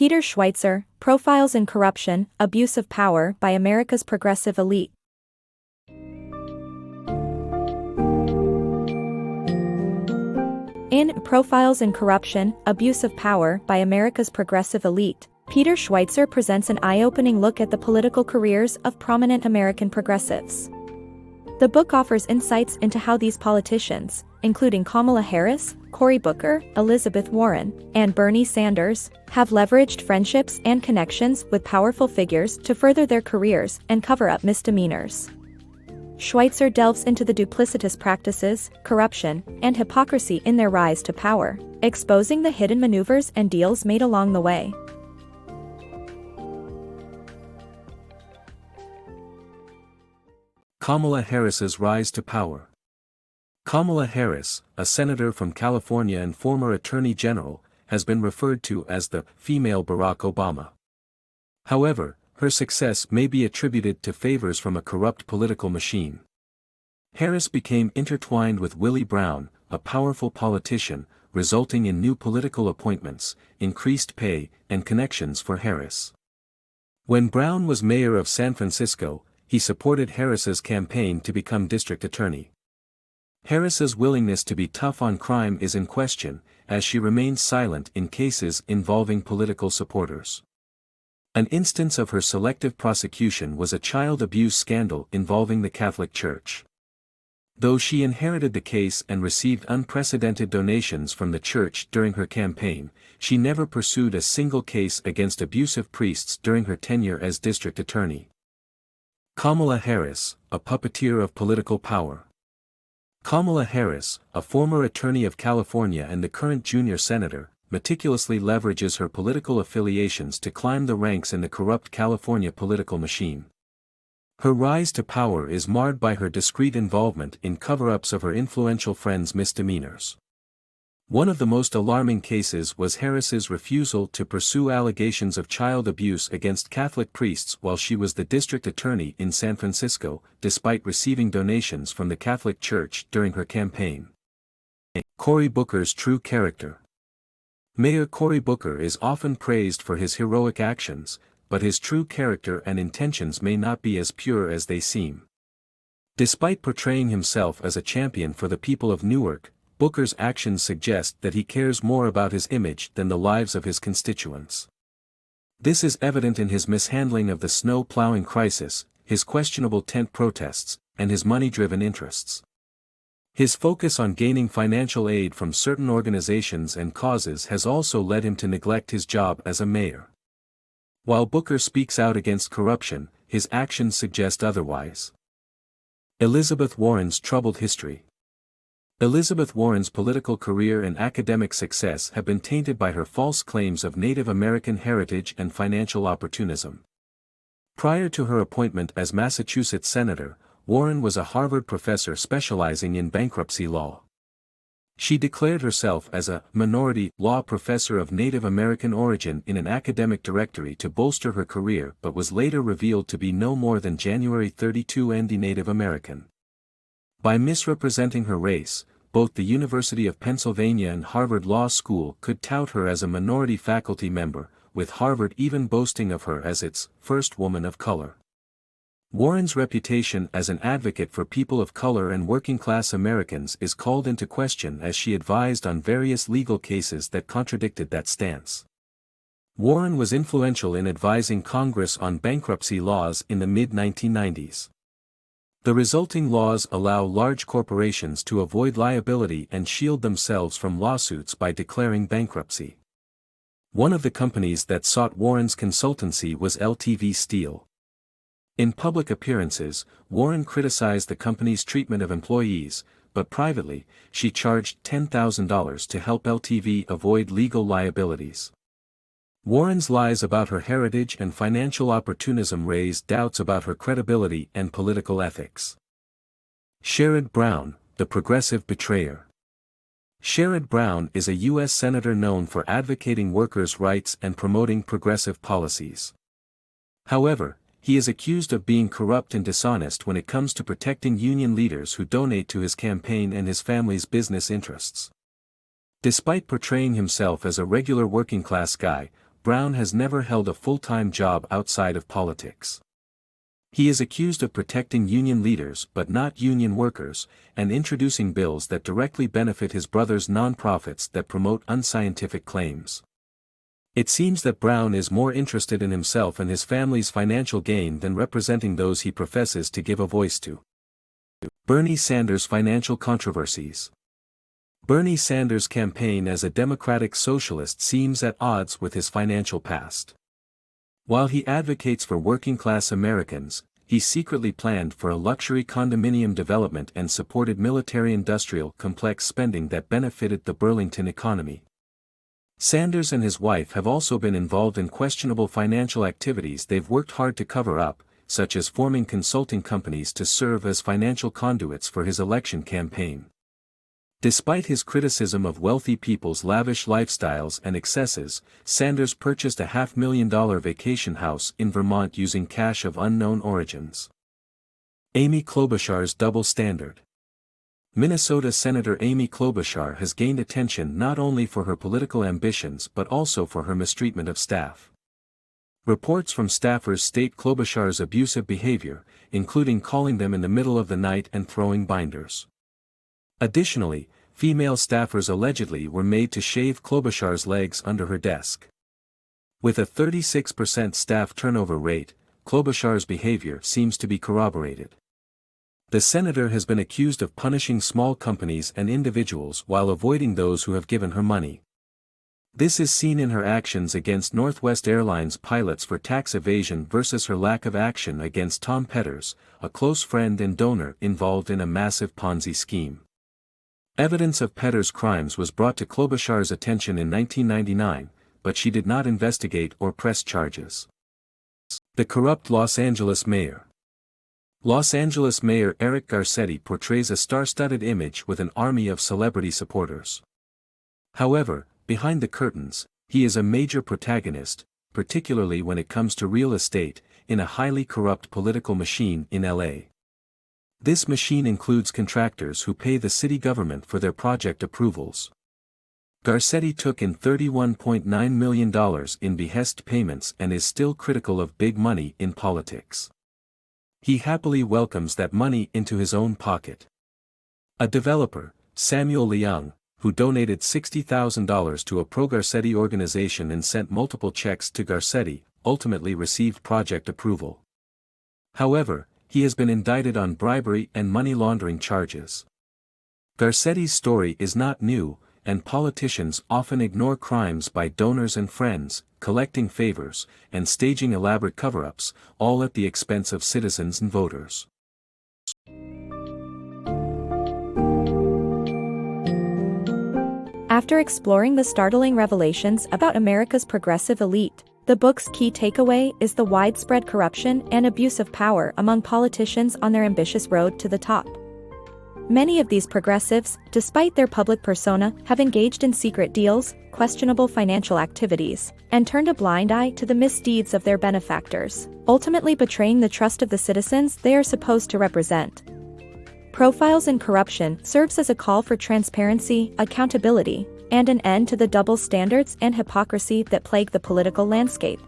Peter Schweizer, Profiles in Corruption, Abuse of Power by America's Progressive Elite. In Profiles in Corruption, Abuse of Power by America's Progressive Elite, Peter Schweizer presents an eye-opening look at the political careers of prominent American progressives. The book offers insights into how these politicians, including Kamala Harris, Cory Booker, Elizabeth Warren, and Bernie Sanders, have leveraged friendships and connections with powerful figures to further their careers and cover up misdemeanors. Schweizer delves into the duplicitous practices, corruption, and hypocrisy in their rise to power, exposing the hidden maneuvers and deals made along the way. Kamala Harris's rise to power. Kamala Harris, a senator from California and former attorney general, has been referred to as the female Barack Obama. However, her success may be attributed to favors from a corrupt political machine. Harris became intertwined with Willie Brown, a powerful politician, resulting in new political appointments, increased pay, and connections for Harris. When Brown was mayor of San Francisco, he supported Harris's campaign to become district attorney. Harris's willingness to be tough on crime is in question, as she remains silent in cases involving political supporters. An instance of her selective prosecution was a child abuse scandal involving the Catholic Church. Though she inherited the case and received unprecedented donations from the church during her campaign, she never pursued a single case against abusive priests during her tenure as district attorney. Kamala Harris, a puppeteer of political power. Kamala Harris, a former attorney of California and the current junior senator, meticulously leverages her political affiliations to climb the ranks in the corrupt California political machine. Her rise to power is marred by her discreet involvement in cover-ups of her influential friends' misdemeanors. One of the most alarming cases was Harris's refusal to pursue allegations of child abuse against Catholic priests while she was the district attorney in San Francisco, despite receiving donations from the Catholic Church during her campaign. Cory Booker's true character. Mayor Cory Booker is often praised for his heroic actions, but his true character and intentions may not be as pure as they seem. Despite portraying himself as a champion for the people of Newark, Booker's actions suggest that he cares more about his image than the lives of his constituents. This is evident in his mishandling of the snow plowing crisis, his questionable tent protests, and his money-driven interests. His focus on gaining financial aid from certain organizations and causes has also led him to neglect his job as a mayor. While Booker speaks out against corruption, his actions suggest otherwise. Elizabeth Warren's troubled history. Elizabeth Warren's political career and academic success have been tainted by her false claims of Native American heritage and financial opportunism. Prior to her appointment as Massachusetts Senator, Warren was a Harvard professor specializing in bankruptcy law. She declared herself as a minority law professor of Native American origin in an academic directory to bolster her career, but was later revealed to be no more than January 32 and Native American. By misrepresenting her race, both the University of Pennsylvania and Harvard Law School could tout her as a minority faculty member, with Harvard even boasting of her as its first woman of color. Warren's reputation as an advocate for people of color and working-class Americans is called into question as she advised on various legal cases that contradicted that stance. Warren was influential in advising Congress on bankruptcy laws in the mid-1990s. The resulting laws allow large corporations to avoid liability and shield themselves from lawsuits by declaring bankruptcy. One of the companies that sought Warren's consultancy was LTV Steel. In public appearances, Warren criticized the company's treatment of employees, but privately, she charged $10,000 to help LTV avoid legal liabilities. Warren's lies about her heritage and financial opportunism raised doubts about her credibility and political ethics. Sherrod Brown, the progressive betrayer. Sherrod Brown is a U.S. senator known for advocating workers' rights and promoting progressive policies. However, he is accused of being corrupt and dishonest when it comes to protecting union leaders who donate to his campaign and his family's business interests. Despite portraying himself as a regular working-class guy, Brown has never held a full-time job outside of politics. He is accused of protecting union leaders but not union workers, and introducing bills that directly benefit his brother's nonprofits that promote unscientific claims. It seems that Brown is more interested in himself and his family's financial gain than representing those he professes to give a voice to. Bernie Sanders' financial controversies. Bernie Sanders' campaign as a democratic socialist seems at odds with his financial past. While he advocates for working-class Americans, he secretly planned for a luxury condominium development and supported military-industrial complex spending that benefited the Burlington economy. Sanders and his wife have also been involved in questionable financial activities they've worked hard to cover up, such as forming consulting companies to serve as financial conduits for his election campaign. Despite his criticism of wealthy people's lavish lifestyles and excesses, Sanders purchased a $500,000 vacation house in Vermont using cash of unknown origins. Amy Klobuchar's double standard. Minnesota Senator Amy Klobuchar has gained attention not only for her political ambitions but also for her mistreatment of staff. Reports from staffers state Klobuchar's abusive behavior, including calling them in the middle of the night and throwing binders. Additionally, female staffers allegedly were made to shave Klobuchar's legs under her desk. With a 36% staff turnover rate, Klobuchar's behavior seems to be corroborated. The senator has been accused of punishing small companies and individuals while avoiding those who have given her money. This is seen in her actions against Northwest Airlines pilots for tax evasion versus her lack of action against Tom Petters, a close friend and donor involved in a massive Ponzi scheme. Evidence of Petters' crimes was brought to Klobuchar's attention in 1999, but she did not investigate or press charges. The corrupt Los Angeles mayor. Los Angeles Mayor Eric Garcetti portrays a star-studded image with an army of celebrity supporters. However, behind the curtains, he is a major protagonist, particularly when it comes to real estate, in a highly corrupt political machine in LA. This machine includes contractors who pay the city government for their project approvals. Garcetti took in $31.9 million in behest payments and is still critical of big money in politics. He happily welcomes that money into his own pocket. A developer, Samuel Leung, who donated $60,000 to a pro-Garcetti organization and sent multiple checks to Garcetti, ultimately received project approval. However, he has been indicted on bribery and money laundering charges. Garcetti's story is not new, and politicians often ignore crimes by donors and friends, collecting favors, and staging elaborate cover-ups, all at the expense of citizens and voters. After exploring the startling revelations about America's progressive elite, the book's key takeaway is the widespread corruption and abuse of power among politicians on their ambitious road to the top. Many of these progressives, despite their public persona, have engaged in secret deals, questionable financial activities, and turned a blind eye to the misdeeds of their benefactors, ultimately betraying the trust of the citizens they are supposed to represent. Profiles in Corruption serves as a call for transparency, accountability, and an end to the double standards and hypocrisy that plague the political landscape.